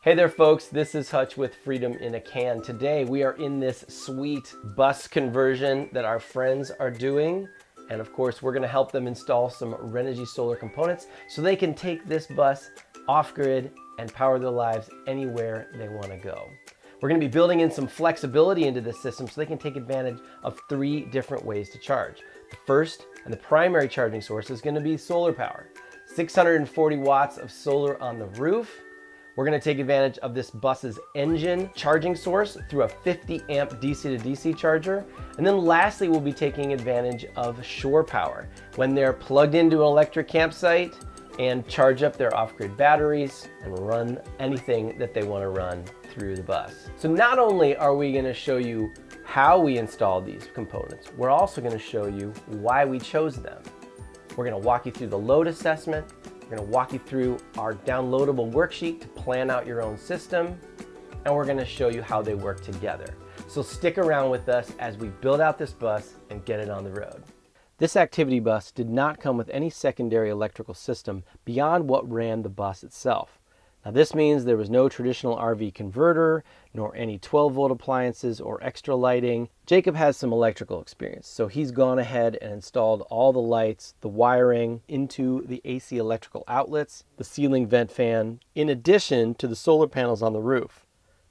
Hey there folks, this is Hutch with Freedom in a Can. Today we are in this sweet bus conversion that our friends are doing. And of course we're gonna help them install some Renogy solar components so they can take this bus off grid and power their lives anywhere they wanna go. We're gonna be building in some flexibility into this system so they can take advantage of 3 different ways to charge. The first and the primary charging source is gonna be solar power. 640 watts of solar on the roof. We're gonna take advantage of this bus's engine charging source through a 50 amp DC to DC charger. And then lastly, we'll be taking advantage of shore power when they're plugged into an electric campsite and charge up their off-grid batteries and run anything that they wanna run through the bus. So not only are we gonna show you how we install these components, we're also gonna show you why we chose them. We're gonna walk you through the load assessment. We're gonna walk you through our downloadable worksheet to plan out your own system, and we're gonna show you how they work together. So stick around with us as we build out this bus and get it on the road. This activity bus did not come with any secondary electrical system beyond what ran the bus itself. Now this means there was no traditional RV converter, nor any 12-volt appliances or extra lighting. Jacob has some electrical experience, so he's gone ahead and installed all the lights, the wiring into the AC electrical outlets, the ceiling vent fan, in addition to the solar panels on the roof.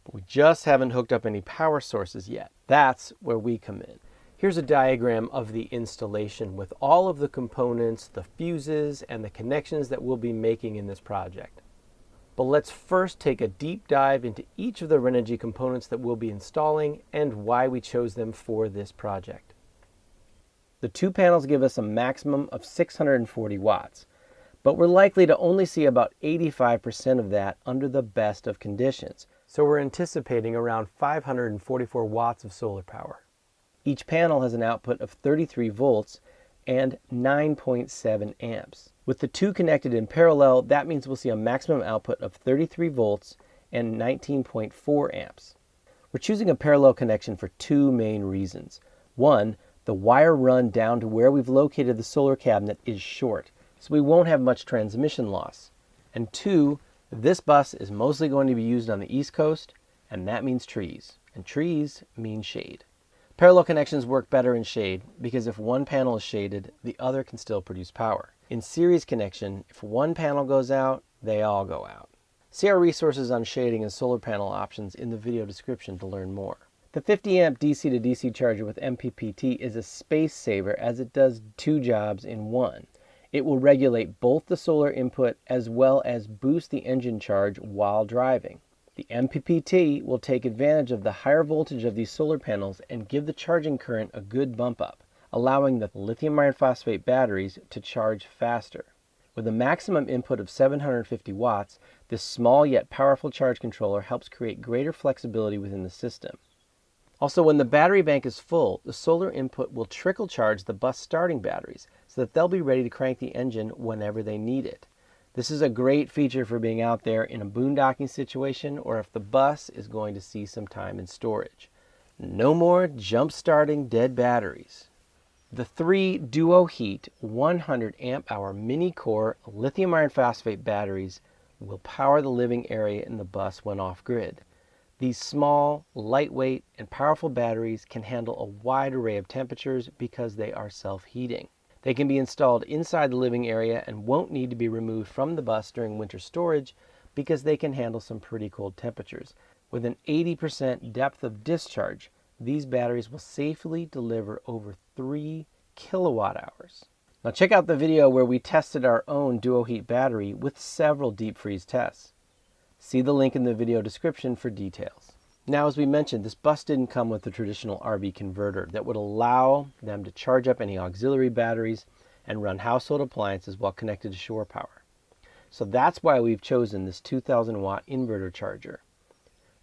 But we just haven't hooked up any power sources yet. That's where we come in. Here's a diagram of the installation with all of the components, the fuses, and the connections that we'll be making in this project. But let's first take a deep dive into each of the Renogy components that we'll be installing and why we chose them for this project. The 2 panels give us a maximum of 640 watts, but we're likely to only see about 85% of that under the best of conditions. So we're anticipating around 544 watts of solar power. Each panel has an output of 33 volts and 9.7 amps. With the 2 connected in parallel, that means we'll see a maximum output of 33 volts and 19.4 amps. We're choosing a parallel connection for 2 main reasons. 1, the wire run down to where we've located the solar cabinet is short, so we won't have much transmission loss. And 2, this bus is mostly going to be used on the East Coast, and that means trees, and trees mean shade. Parallel connections work better in shade because if one panel is shaded, the other can still produce power. In series connection, if one panel goes out, they all go out. See our resources on shading and solar panel options in the video description to learn more. The 50 amp DC to DC charger with MPPT is a space saver as it does 2 jobs in one. It will regulate both the solar input as well as boost the engine charge while driving. The MPPT will take advantage of the higher voltage of these solar panels and give the charging current a good bump up, allowing the lithium iron phosphate batteries to charge faster. With a maximum input of 750 watts, this small yet powerful charge controller helps create greater flexibility within the system. Also, when the battery bank is full, the solar input will trickle charge the bus starting batteries so that they'll be ready to crank the engine whenever they need it. This is a great feature for being out there in a boondocking situation or if the bus is going to see some time in storage. No more jump-starting dead batteries. The 3 Duo Heat 100 amp hour mini core lithium iron phosphate batteries will power the living area in the bus when off-grid. These small, lightweight, and powerful batteries can handle a wide array of temperatures because they are self-heating. They can be installed inside the living area and won't need to be removed from the bus during winter storage because they can handle some pretty cold temperatures. With an 80% depth of discharge, these batteries will safely deliver over 3 kilowatt hours. Now check out the video where we tested our own Duo Heat battery with several deep freeze tests. See the link in the video description for details. Now, as we mentioned, this bus didn't come with the traditional RV converter that would allow them to charge up any auxiliary batteries and run household appliances while connected to shore power. So that's why we've chosen this 2000 watt inverter charger.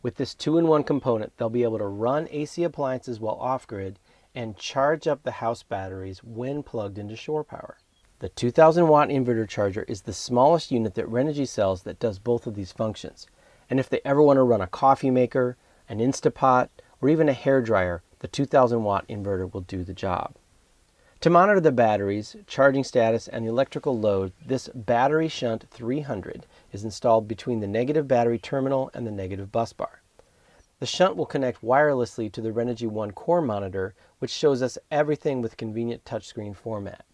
With this 2-in-1 component, they'll be able to run AC appliances while off-grid and charge up the house batteries when plugged into shore power. The 2000 watt inverter charger is the smallest unit that Renogy sells that does both of these functions. And if they ever want to run a coffee maker, an Instapot, or even a hairdryer, the 2000 watt inverter will do the job. To monitor the batteries, charging status, and the electrical load, this battery shunt 300 is installed between the negative battery terminal and the negative bus bar. The shunt will connect wirelessly to the Renogy One core monitor, which shows us everything with convenient touchscreen format.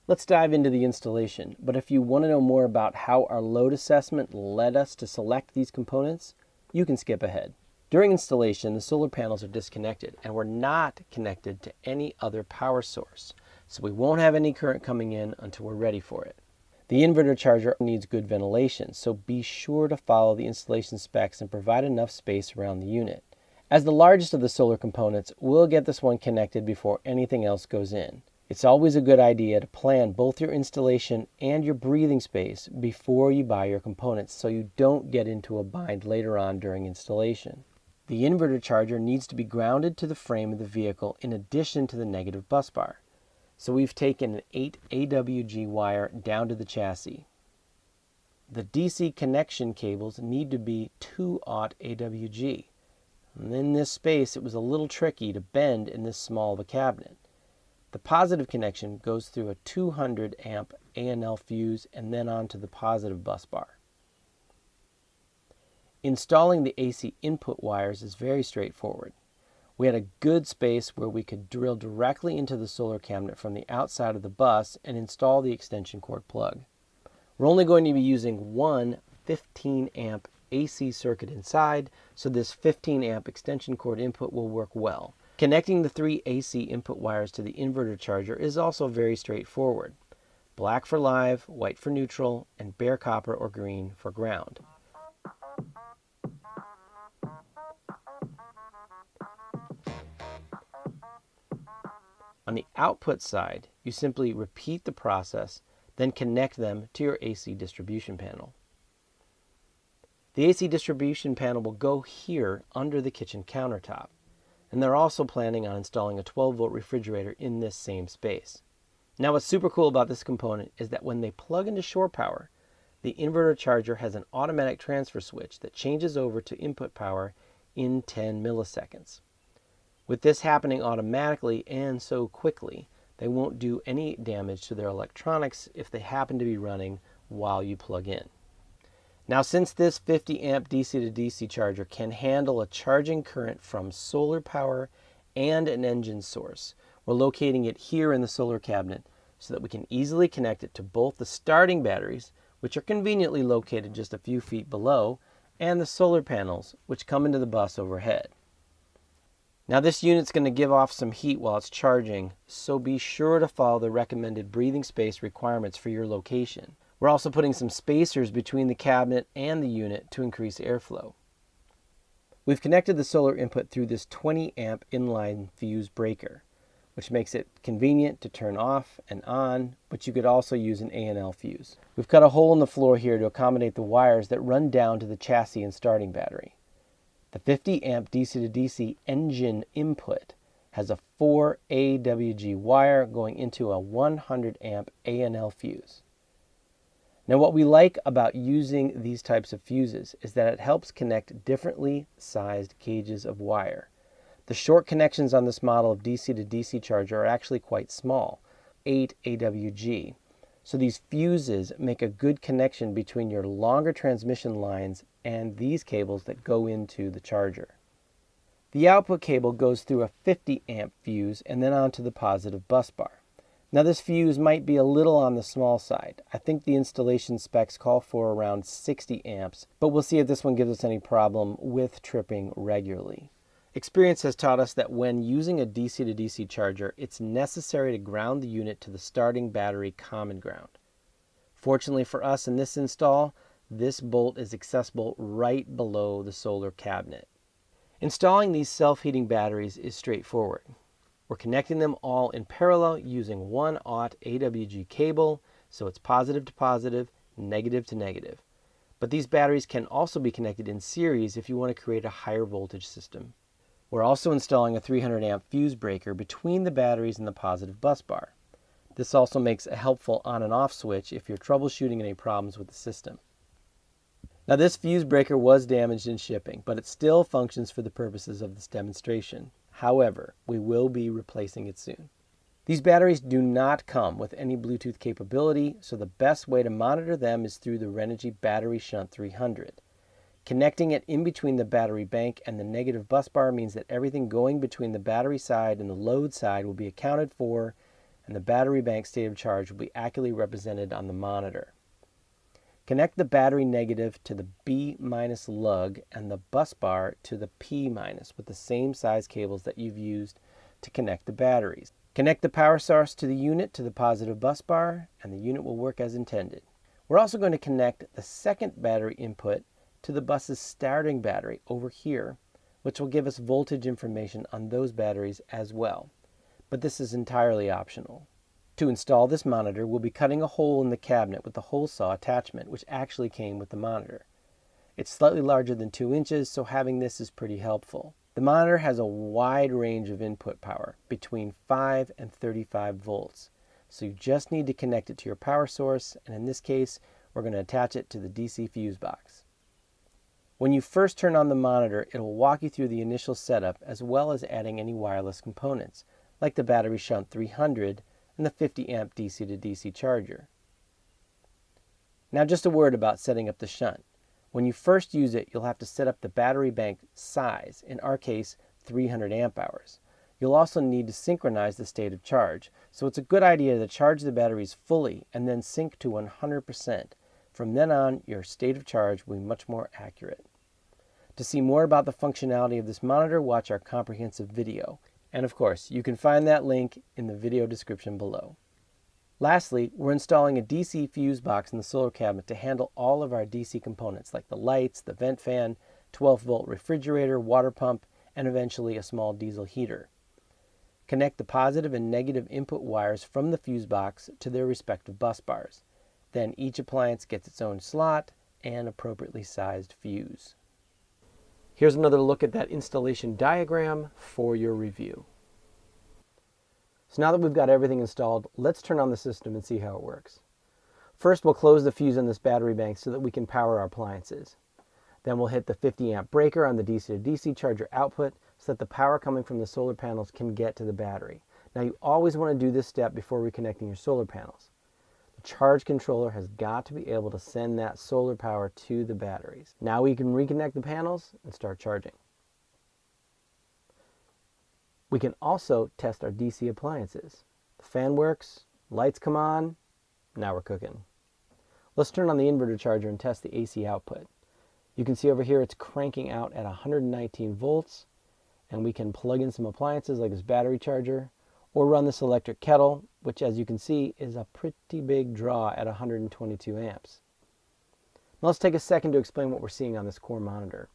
Let's dive into the installation, but if you want to know more about how our load assessment led us to select these components, you can skip ahead. During installation, the solar panels are disconnected and we're not connected to any other power source, so we won't have any current coming in until we're ready for it. The inverter charger needs good ventilation, so be sure to follow the installation specs and provide enough space around the unit. As the largest of the solar components, we'll get this one connected before anything else goes in. It's always a good idea to plan both your installation and your breathing space before you buy your components so you don't get into a bind later on during installation. The inverter charger needs to be grounded to the frame of the vehicle in addition to the negative bus bar. So we've taken an 8 AWG wire down to the chassis. The DC connection cables need to be 2/0 AWG. And in this space, it was a little tricky to bend in this small of a cabinet. The positive connection goes through a 200 amp A&L fuse and then onto the positive bus bar. Installing the AC input wires is very straightforward. We had a good space where we could drill directly into the solar cabinet from the outside of the bus and install the extension cord plug. We're only going to be using one 15 amp AC circuit inside, so this 15 amp extension cord input will work well. Connecting the 3 AC input wires to the inverter charger is also very straightforward. Black for live, white for neutral, and bare copper or green for ground. On the output side, you simply repeat the process, then connect them to your AC distribution panel. The AC distribution panel will go here under the kitchen countertop, and they're also planning on installing a 12-volt refrigerator in this same space. Now what's super cool about this component is that when they plug into shore power, the inverter charger has an automatic transfer switch that changes over to input power in 10 milliseconds. With this happening automatically and so quickly, they won't do any damage to their electronics if they happen to be running while you plug in. Now, since this 50 amp DC to DC charger can handle a charging current from solar power and an engine source, we're locating it here in the solar cabinet so that we can easily connect it to both the starting batteries, which are conveniently located just a few feet below, and the solar panels, which come into the bus overhead. Now this unit's going to give off some heat while it's charging, so be sure to follow the recommended breathing space requirements for your location. We're also putting some spacers between the cabinet and the unit to increase airflow. We've connected the solar input through this 20 amp inline fuse breaker, which makes it convenient to turn off and on, but you could also use an A&L fuse. We've cut a hole in the floor here to accommodate the wires that run down to the chassis and starting battery. The 50 amp DC to DC engine input has a 4 AWG wire going into a 100 amp A&L fuse. Now what we like about using these types of fuses is that it helps connect differently sized gauges of wire. The short connections on this model of DC to DC charger are actually quite small, 8 AWG. So these fuses make a good connection between your longer transmission lines and these cables that go into the charger. The output cable goes through a 50 amp fuse and then onto the positive bus bar. Now this fuse might be a little on the small side. I think the installation specs call for around 60 amps, but we'll see if this one gives us any problem with tripping regularly. Experience has taught us that when using a DC to DC charger, it's necessary to ground the unit to the starting battery common ground. Fortunately for us in this install, this bolt is accessible right below the solar cabinet. Installing these self-heating batteries is straightforward. We're connecting them all in parallel using 1/0 AWG cable, so it's positive to positive, negative to negative. But these batteries can also be connected in series if you want to create a higher voltage system. We're also installing a 300 amp fuse breaker between the batteries and the positive bus bar. This also makes a helpful on and off switch if you're troubleshooting any problems with the system. Now this fuse breaker was damaged in shipping, but it still functions for the purposes of this demonstration. However, we will be replacing it soon. These batteries do not come with any Bluetooth capability, so the best way to monitor them is through the Renogy Battery Shunt 300. Connecting it in between the battery bank and the negative bus bar means that everything going between the battery side and the load side will be accounted for, and the battery bank state of charge will be accurately represented on the monitor. Connect the battery negative to the B- lug and the bus bar to the P- with the same size cables that you've used to connect the batteries. Connect the power source to the unit to the positive bus bar, and the unit will work as intended. We're also going to connect the second battery input to the bus's starting battery over here, which will give us voltage information on those batteries as well. But this is entirely optional. To install this monitor, we'll be cutting a hole in the cabinet with the hole saw attachment, which actually came with the monitor. It's slightly larger than 2 inches, so having this is pretty helpful. The monitor has a wide range of input power, between 5 and 35 volts. So you just need to connect it to your power source, and in this case, we're going to attach it to the DC fuse box. When you first turn on the monitor, it will walk you through the initial setup as well as adding any wireless components, like the Battery Shunt 300 and the 50 amp DC to DC charger. Now just a word about setting up the shunt. When you first use it, you'll have to set up the battery bank size, in our case 300 amp hours. You'll also need to synchronize the state of charge, so it's a good idea to charge the batteries fully and then sync to 100%. From then on, your state of charge will be much more accurate. To see more about the functionality of this monitor, watch our comprehensive video. And of course, you can find that link in the video description below. Lastly, we're installing a DC fuse box in the solar cabinet to handle all of our DC components like the lights, the vent fan, 12-volt refrigerator, water pump, and eventually a small diesel heater. Connect the positive and negative input wires from the fuse box to their respective bus bars. Then each appliance gets its own slot and appropriately sized fuse. Here's another look at that installation diagram for your review. So now that we've got everything installed, let's turn on the system and see how it works. First, we'll close the fuse on this battery bank so that we can power our appliances. Then we'll hit the 50 amp breaker on the DC to DC charger output so that the power coming from the solar panels can get to the battery. Now you always want to do this step before reconnecting your solar panels. The charge controller has got to be able to send that solar power to the batteries. Now we can reconnect the panels and start charging. We can also test our DC appliances. The fan works, lights come on, now we're cooking. Let's turn on the inverter charger and test the AC output. You can see over here it's cranking out at 119 volts, and we can plug in some appliances like this battery charger, or run this electric kettle, which as you can see is a pretty big draw at 122 amps. Now let's take a second to explain what we're seeing on this core monitor.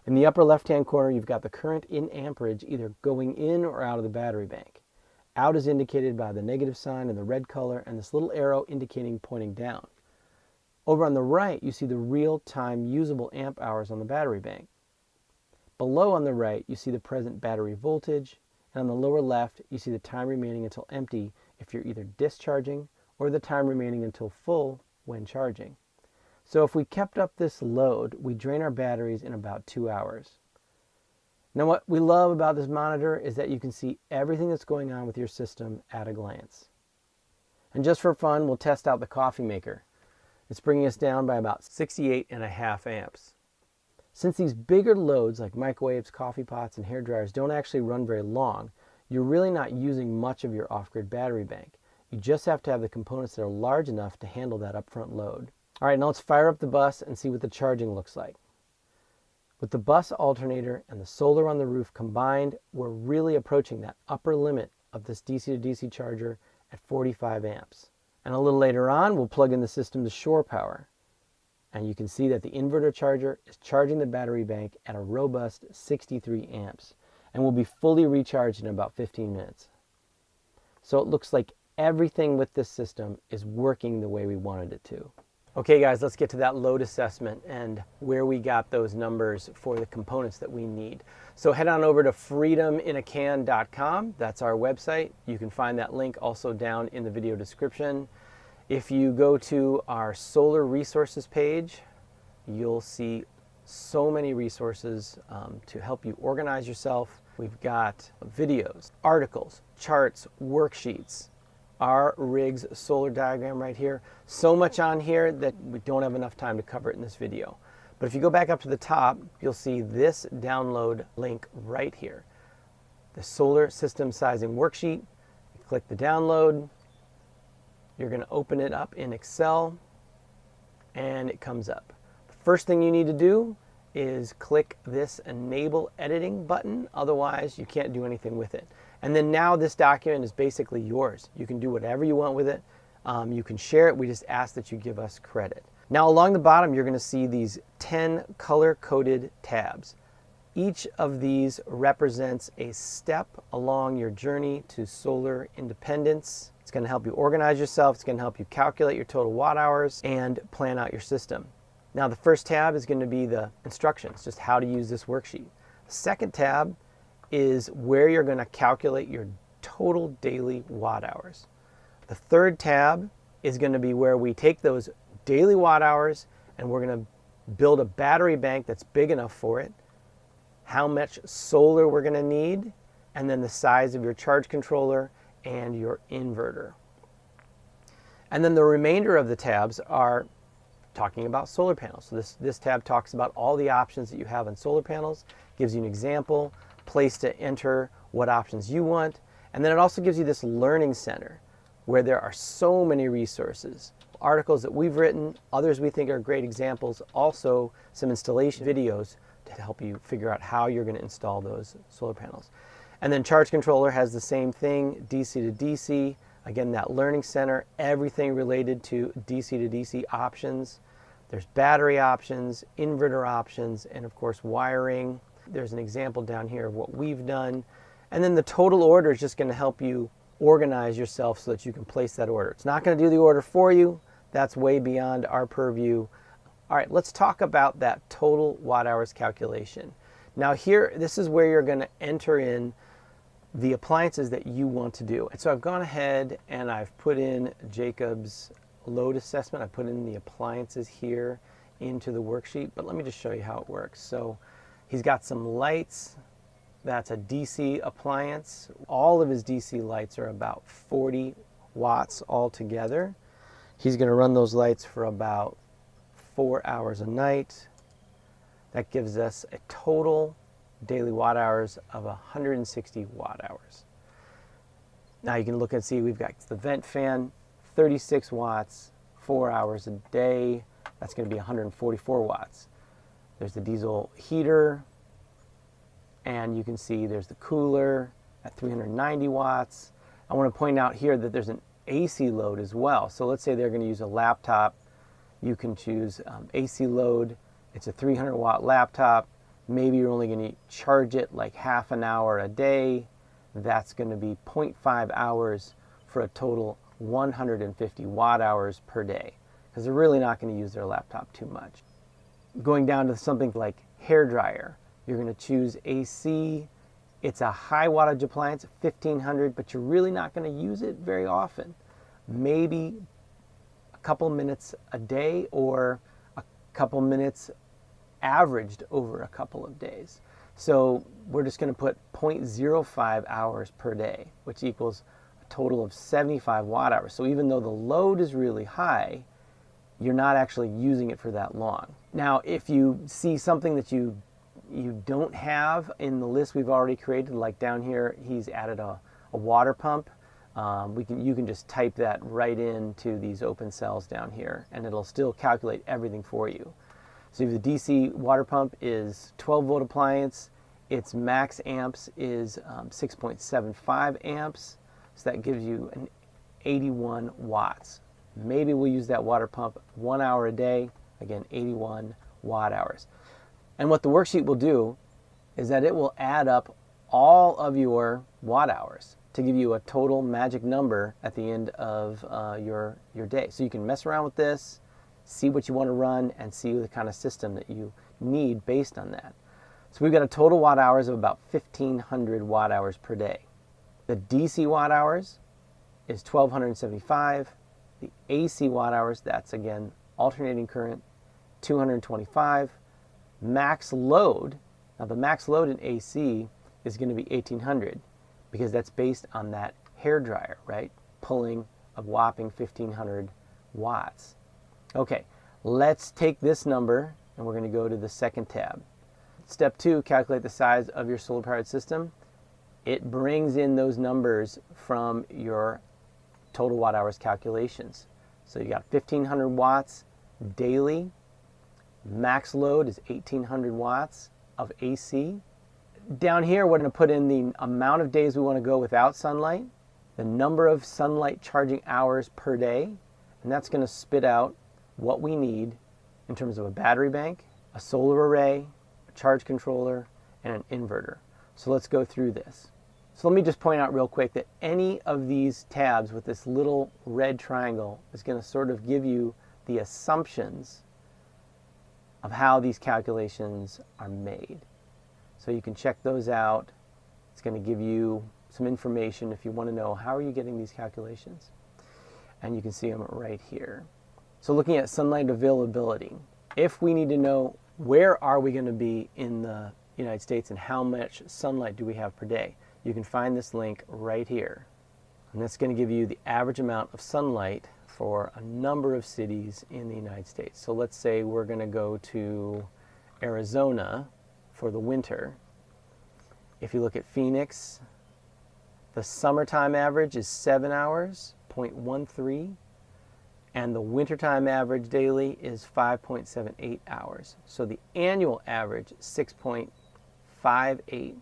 In the upper left-hand corner, you've got the current in amperage either going in or out of the battery bank. Out is indicated by the negative sign in the red color and this little arrow indicating pointing down. Over on the right, you see the real-time usable amp hours on the battery bank. Below on the right, you see the present battery voltage, and on the lower left, you see the time remaining until empty if you're either discharging or the time remaining until full when charging. So if we kept up this load, we drain our batteries in about 2 hours. Now what we love about this monitor is that you can see everything that's going on with your system at a glance. And just for fun, we'll test out the coffee maker. It's bringing us down by about 68.5 amps. Since these bigger loads like microwaves, coffee pots, and hair dryers don't actually run very long, you're really not using much of your off-grid battery bank. You just have to have the components that are large enough to handle that upfront load. All right, now let's fire up the bus and see what the charging looks like. With the bus alternator and the solar on the roof combined, we're really approaching that upper limit of this DC to DC charger at 45 amps. And a little later on, we'll plug in the system to shore power. And you can see that the inverter charger is charging the battery bank at a robust 63 amps and will be fully recharged in about 15 minutes. So it looks like everything with this system is working the way we wanted it to. Okay guys, let's get to that load assessment and where we got those numbers for the components that we need. So head on over to freedominacan.com. That's our website. You can find that link also down in the video description. If you go to our solar resources page, you'll see so many resources to help you organize yourself, We've got videos, articles, charts, worksheets, our rig's solar diagram right here. So much on here that we don't have enough time to cover it in this video. But if you go back up to the top, you'll see this download link right here. The solar system sizing worksheet. You click the download. You're going to open it up in Excel and it comes up. The first thing you need to do is click this enable editing button. Otherwise, you can't do anything with it. And then now this document is basically yours. You can do whatever you want with it. You can share it. We just ask that you give us credit. Now along the bottom, you're going to see these 10 color-coded tabs. Each of these represents a step along your journey to solar independence. It's going to help you organize yourself. It's going to help you calculate your total watt hours and plan out your system. Now the first tab is going to be the instructions, just how to use this worksheet. The second tab is where you're going to calculate your total daily watt hours. The third tab is going to be where we take those daily watt hours and we're going to build a battery bank that's big enough for it, how much solar we're going to need, and then the size of your charge controller and your inverter. And then the remainder of the tabs are talking about solar panels. So this tab talks about all the options that you have on solar panels, gives you an example, place to enter what options you want, and then it also gives you this learning center where there are so many resources, articles that we've written, others we think are great examples, also some installation videos to help you figure out how you're going to install those solar panels. And then charge controller has the same thing, DC to DC, again that learning center, everything related to DC to DC options. There's battery options, inverter options, and of course wiring. There's an example down here of what we've done. And then the total order is just going to help you organize yourself so that you can place that order. It's not going to do the order for you. That's way beyond our purview. All right, let's talk about that total watt hours calculation. Now here, this is where you're going to enter in the appliances that you want to do. And so I've gone ahead and I've put in Jacob's load assessment. I put in the appliances here into the worksheet, but let me just show you how it works. So he's got some lights. That's a DC appliance. All of his DC lights are about 40 watts altogether. He's going to run those lights for about 4 hours a night. That gives us a total daily watt hours of 160 watt hours. Now you can look and see we've got the vent fan, 36 watts, 4 hours a day. That's going to be 144 watts. There's the diesel heater, and you can see there's the cooler at 390 watts. I want to point out here that there's an AC load as well. So let's say they're going to use a laptop. You can choose AC load. It's a 300 watt laptop. Maybe you're only going to charge it like half an hour a day. That's going to be 0.5 hours for a total 150 watt hours per day, because they're really not going to use their laptop too much. Going down to something like hair dryer, you're going to choose AC. It's a high wattage appliance, 1500, but you're really not going to use it very often. Maybe a couple minutes a day or a couple minutes averaged over a couple of days. So we're just going to put 0.05 hours per day, which equals a total of 75 watt hours. So even though the load is really high, you're not actually using it for that long. Now, if you see something that you don't have in the list we've already created, like down here, he's added a water pump. You can just type that right into these open cells down here, and it'll still calculate everything for you. So the DC water pump is 12 volt appliance. Its max amps is 6.75 amps. So that gives you an 81 watts. Maybe we'll use that water pump 1 hour a day. Again, 81 watt hours. And what the worksheet will do is that it will add up all of your watt hours to give you a total magic number at the end of your day. So you can mess around with this, see what you want to run, and see the kind of system that you need based on that. So we've got a total watt hours of about 1,500 watt hours per day. The DC watt hours is 1,275. The AC watt hours, that's again alternating current, 225. Max load, now the max load in AC is going to be 1800 because that's based on that hair dryer, right? Pulling a whopping 1500 watts. Okay, let's take this number and we're going to go to the second tab. Step 2, calculate the size of your solar powered system. It brings in those numbers from your total watt hours calculations. So you got 1500 watts daily. Max load is 1800 watts of AC. Down here, we're going to put in the amount of days we want to go without sunlight, the number of sunlight charging hours per day, and that's going to spit out what we need in terms of a battery bank, a solar array, a charge controller, and an inverter. So let's go through this. So let me just point out real quick that any of these tabs with this little red triangle is going to sort of give you the assumptions of how these calculations are made. So you can check those out. It's going to give you some information if you want to know how are you getting these calculations. And you can see them right here. So looking at sunlight availability, if we need to know where are we going to be in the United States and how much sunlight do we have per day, you can find this link right here. And that's going to give you the average amount of sunlight for a number of cities in the United States. So let's say we're going to go to Arizona for the winter. If you look at Phoenix, the summertime average is 7 hours, 0.13, and the wintertime average daily is 5.78 hours. So the annual average is 6.58.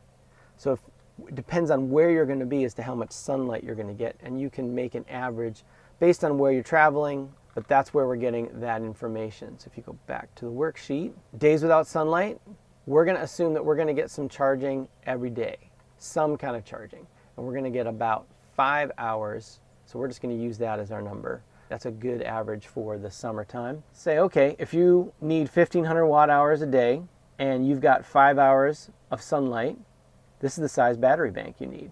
So it depends on where you're going to be as to how much sunlight you're going to get, and you can make an average based on where you're traveling, but that's where we're getting that information. So if you go back to the worksheet, days without sunlight, we're going to assume that we're going to get some charging every day, some kind of charging, and we're going to get about 5 hours. So we're just going to use that as our number. That's a good average for the summertime. Say, okay, if you need 1500 watt hours a day and you've got 5 hours of sunlight, this is the size battery bank you need.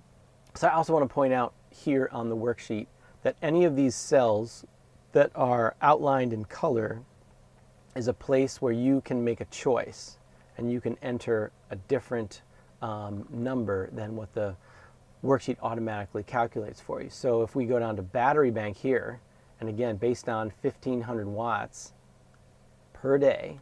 So I also want to point out here on the worksheet that any of these cells that are outlined in color is a place where you can make a choice and you can enter a different number than what the worksheet automatically calculates for you. So if we go down to battery bank here, and again, based on 1500 watts per day,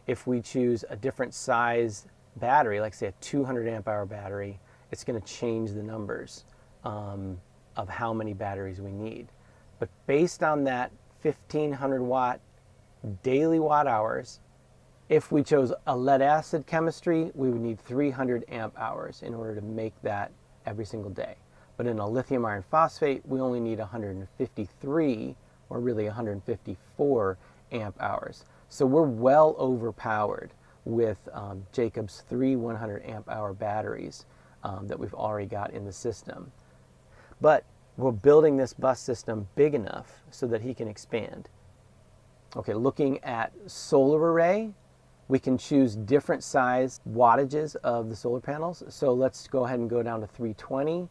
if we choose a different size battery, like say a 200 amp hour battery, it's going to change the numbers of how many batteries we need. But based on that 1500 watt daily watt hours, if we chose a lead acid chemistry, we would need 300 amp hours in order to make that every single day. But in a lithium iron phosphate, we only need 153, or really 154 amp hours. So we're well overpowered with Jacob's 3 100 amp hour batteries that we've already got in the system. But we're building this bus system big enough so that he can expand. Okay, looking at solar array, we can choose different size wattages of the solar panels. So let's go ahead and go down to 320.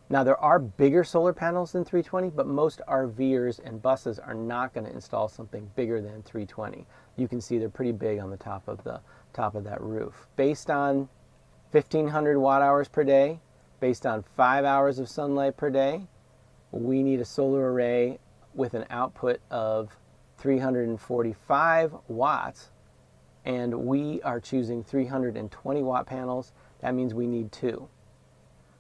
Now there are bigger solar panels than 320, but most RVers and buses are not going to install something bigger than 320. You can see they're pretty big on the top of that roof. Based on 1500 watt hours per day, based on 5 hours of sunlight per day, we need a solar array with an output of 345 watts, and we are choosing 320 watt panels. That means we need 2.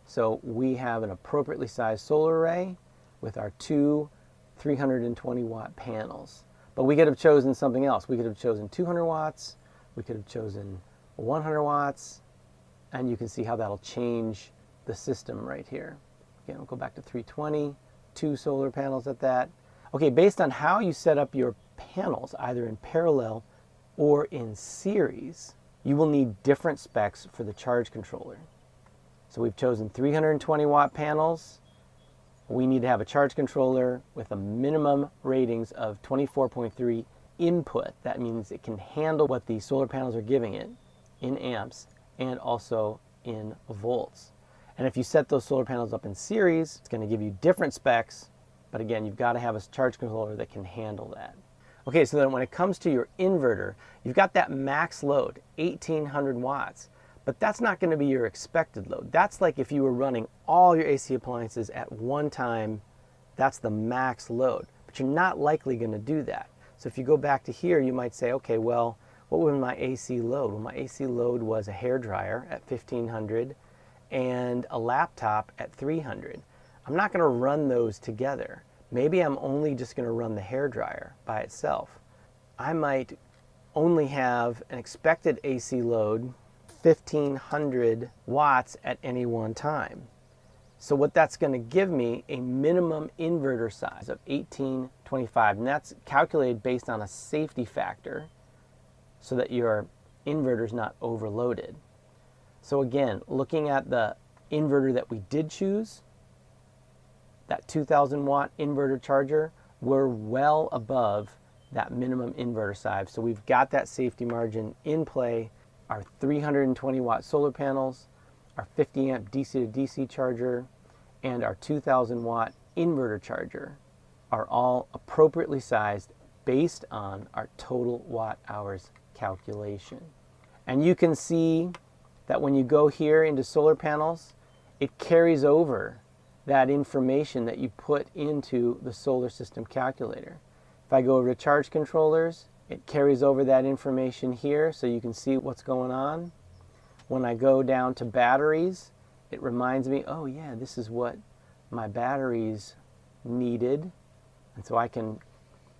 So we have an appropriately sized solar array with our 2 320 watt panels. But we could have chosen something else. We could have chosen 200 watts, we could have chosen 100 watts, and you can see how that'll change the system right here. Again, we'll go back to 320, 2 solar panels at that. Okay, based on how you set up your panels, either in parallel or in series, you will need different specs for the charge controller. So we've chosen 320 watt panels. We need to have a charge controller with a minimum ratings of 24.3 input. That means it can handle what the solar panels are giving it in amps and also in volts. And if you set those solar panels up in series, it's going to give you different specs, but again, you've got to have a charge controller that can handle that. Okay, so then when it comes to your inverter, you've got that max load, 1800 watts, But that's not going to be your expected load. That's like if you were running all your AC appliances at one time, that's the max load. But you're not likely going to do that. So if you go back to here, you might say, okay, well, what was my AC load? Well, my AC load was a hairdryer at 1500 and a laptop at 300. I'm not going to run those together. Maybe I'm only just going to run the hairdryer by itself. I might only have an expected AC load 1500 watts at any one time. So what that's going to give me a minimum inverter size of 1825, and that's calculated based on a safety factor so that your inverter is not overloaded. So again, looking at the inverter that we did choose, that 2000 watt inverter charger, we're well above that minimum inverter size. So we've got that safety margin in play. Our 320 watt solar panels, our 50 amp DC to DC charger, and our 2000 watt inverter charger are all appropriately sized based on our total watt hours calculation. And you can see that when you go here into solar panels, it carries over that information that you put into the solar system calculator. If I go over to charge controllers, it carries over that information here so you can see what's going on. When I go down to batteries, it reminds me, oh yeah, this is what my batteries needed. And so I can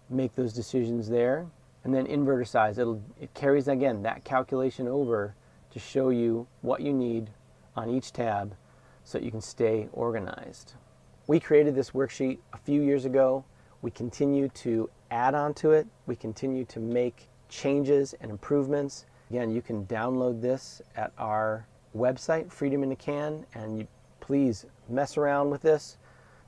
make those decisions there. And then inverter size, it carries again that calculation over to show you what you need on each tab so that you can stay organized. We created this worksheet a few years ago. We continue to add on to it. We continue to make changes and improvements. Again, you can download this at our website, Freedom in a Can, and you please mess around with this.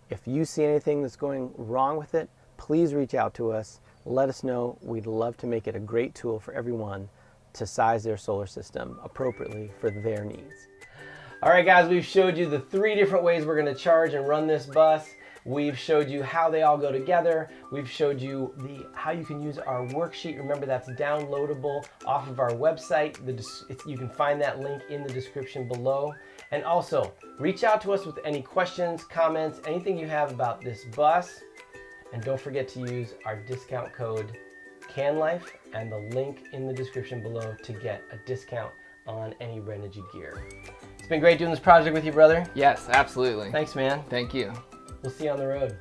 If you see anything that's going wrong with it, please reach out to us. Let us know. We'd love to make it a great tool for everyone to size their solar system appropriately for their needs. All right, guys, we've showed you the 3 different ways we're going to charge and run this bus. We've showed you how they all go together. We've showed you how you can use our worksheet. Remember, that's downloadable off of our website. You can find that link in the description below. And also, reach out to us with any questions, comments, anything you have about this bus. And don't forget to use our discount code CANLIFE and the link in the description below to get a discount on any Renogy gear. It's been great doing this project with you, brother. Yes, absolutely. Thanks, man. Thank you. We'll see you on the road.